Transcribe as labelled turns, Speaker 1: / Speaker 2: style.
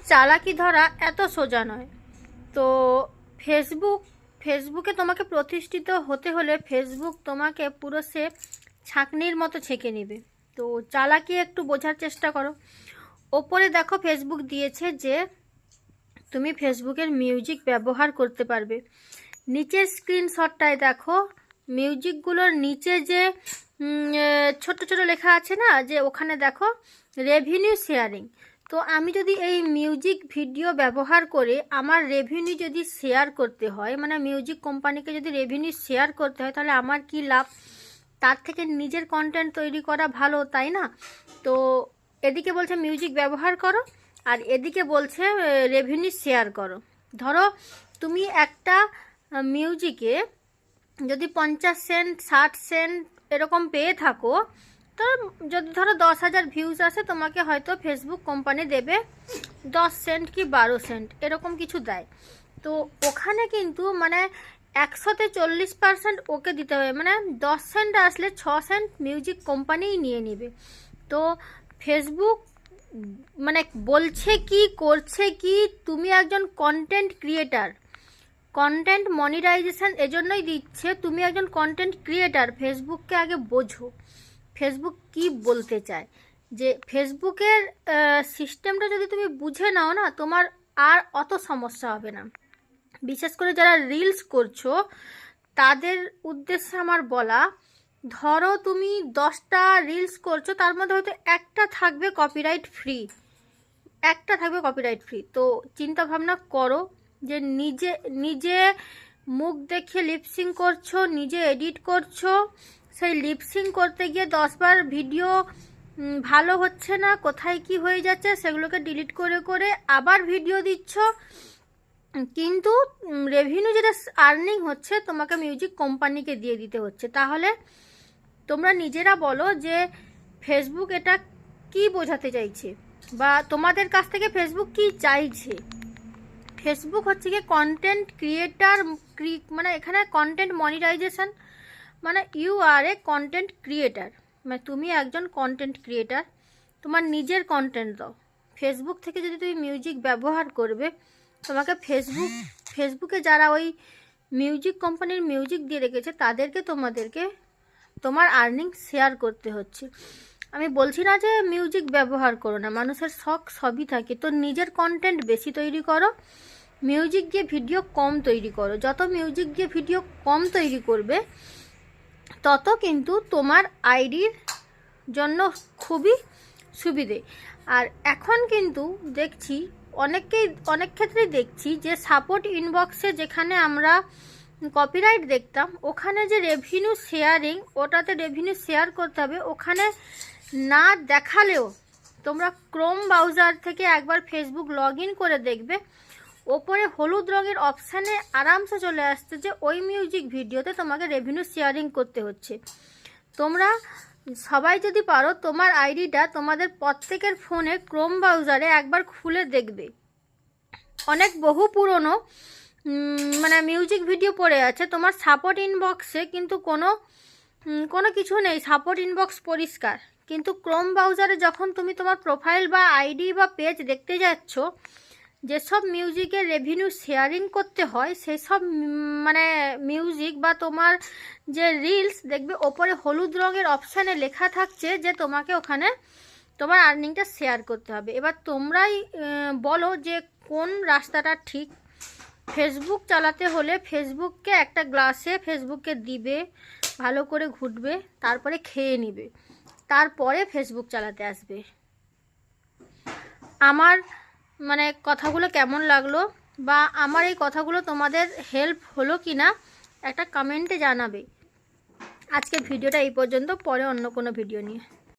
Speaker 1: চালাকি ধরা এত সোজা নয়। তো ফেসবুকে তোমাকে প্রতিষ্ঠিত হতে হলে ফেসবুক তোমাকে পুরো সে ছাঁকনির মতো ছেঁকে নেবে। তো চালাকি একটু বোঝার চেষ্টা করো। ওপরে দেখো ফেসবুক দিয়েছে যে তুমি ফেসবুকের মিউজিক ব্যবহার করতে পারবে। নিচের স্ক্রিনশটটায় দেখো মিউজিকগুলোর নিচে যে ছোট ছোট লেখা আছে না, যে ওখানে দেখো রেভিনিউ শেয়ারিং। তো আমি যদি এই মিউজিক ভিডিও ব্যবহার করে আমার রেভিনিউ যদি শেয়ার করতে হয়, মানে মিউজিক কোম্পানিকে যদি রেভিনিউ শেয়ার করতে হয়, তাহলে আমার কি লাভ? তার থেকে নিজের কন্টেন্ট তৈরি করা ভালো, তাই না? তো এদিকে বলছে মিউজিক ব্যবহার করো, আর এদিকে বলছে রেভিনিউ শেয়ার করো। ধরো তুমি একটা মিউজিকে যদি 50 সেন্ট 60 সেন্ট এরকম পেয়ে থাকো, তো যদি ধরো 10,000 ভিউজ আসে, তোমাকে হয়তো ফেসবুক কোম্পানি দেবে 10 সেন্ট কি 12 সেন্ট এরকম কিছু দেয়। তো ওখানে কিন্তু মানে 100তে 40% ওকে দিতে হবে, মানে 10 সেন্ট আসলে 6 সেন্ট মিউজিক কোম্পানিই নিয়ে নেবে। তো ফেসবুক মানে বলছে কি করছে কি, তুমি একজন কন্টেন্ট ক্রিয়েটার, কন্টেন্ট মনিটাইজেশন এজন্যই দিচ্ছে, তুমি একজন কন্টেন্ট ক্রিয়েটার। ফেসবুককে আগে বোঝো ফেসবুক কি বলতে চায়। যে ফেসবুকের সিস্টেমটা যদি তুমি বুঝে নাও না, তোমার আর অত সমস্যা হবে না। বিশেষ করে যারা রিলস করছো তাদের উদ্দেশ্যে আমার বলা, ধরো তুমি 10টা রিলস করছো, তার মধ্যে হয়তো একটা থাকবে কপিরাইট ফ্রি, তো চিন্তা ভাবনা করো যে নিজে নিজে মুখ দেখে লিপসিং করছো, নিজে এডিট করছো, সেই লিপসিং করতে গিয়ে 10 বার ভিডিও ভালো হচ্ছে না, কোথায় কি হয়ে যাচ্ছে সেগুলোকে ডিলিট করে করে আবার ভিডিও দিচ্ছ, কিন্তু রেভিনিউ যেটা আর্নিং হচ্ছে তোমাকে মিউজিক কোম্পানিকে দিয়ে দিতে হচ্ছে। তাহলে তোমরা নিজেরা বলো যে ফেসবুক এটা কি বোঝাতে চাইছে, বা তোমাদের কাছ থেকে ফেসবুক কি চাইছে। ফেসবুক হচ্ছে কি কন্টেন্ট ক্রিয়েটার, মানে এখানে কন্টেন্ট মনিটাইজেশন, মানে you are a content creator, মানে তুমি একজন কন্টেন্ট ক্রিয়েটার, তোমার নিজের কন্টেন্ট দাও। ফেসবুক থেকে যদি তুমি মিউজিক ব্যবহার করবে, তোমাকে ফেসবুকে যারা ওই মিউজিক কোম্পানির মিউজিক দিয়ে রেখেছে তাদেরকে তোমার আর্নিং শেয়ার করতে হচ্ছে। আমি বলছি না যে মিউজিক ব্যবহার করো না, মানুষের শখ সবই থাকে। তো নিজের কন্টেন্ট বেশি তৈরি করো, মিউজিক দিয়ে ভিডিও কম তৈরি করো। যত মিউজিক দিয়ে ভিডিও কম তৈরি করবে তত কিন্তু তোমার আইডির জন্য খুবই সুবিধে। আর এখন কিন্তু দেখছি অনেক ক্ষেত্রেই দেখছি যে সাপোর্ট ইনবক্সে যেখানে আমরা কপিরাইট দেখতাম, ওখানে যে রেভিনিউ শেয়ারিং, ওটাতে রেভিনিউ শেয়ার করতে হবে, ওখানে না দেখালেও তোমরা ক্রোম ব্রাউজার থেকে একবার ফেসবুক লগ ইন করে দেখবে, ওপরে হলুদ রঙের অপশানে আরামসে চলে আসছে যে ওই মিউজিক ভিডিওতে তোমাকে রেভিনিউ শেয়ারিং করতে হচ্ছে। তোমরা সবাই যদি পারো তোমার আইডিটা তোমাদের প্রত্যেকের ফোনে ক্রোম ব্রাউজারে একবার খুলে দেখবে, অনেক বহু পুরনো মানে মিউজিক ভিডিও পড়ে আছে তোমার সাপোর্ট ইনবক্সে, কিন্তু কোনো কিছু নেই, সাপোর্ট ইনবক্স পরিষ্কার। কিন্তু ক্রোম ব্রাউজারে যখন তুমি তোমার প্রোফাইল বা আইডি বা পেজ দেখতে যাচ্ছ, যেসব মিউজিকের রেভিনিউ শেয়ারিং করতে হয় সেই সব মানে মিউজিক বা তোমার যে রিলস দেখবে ওপরে হলুদ রঙের অপশানে লেখা থাকছে যে তোমাকে ওখানে তোমার আর্নিংটা শেয়ার করতে হবে। এবার তোমরাই বলো যে কোন রাস্তাটা ঠিক। ফেসবুক চালাতে হলে ফেসবুককে একটা গ্লাসে ফেসবুককে দিবে, ভালো করে ঘুটবে, তারপরে খেয়ে নিবে, তারপরে ফেসবুক চালাতে আসবে। আমার মানে কথাগুলো কেমন লাগলো, বা আমার এই কথাগুলো তোমাদের হেল্প হলো কি না একটা কমেন্টে জানাবে। আজকের ভিডিওটা এই পর্যন্ত, পরে অন্য কোনো ভিডিও নিয়ে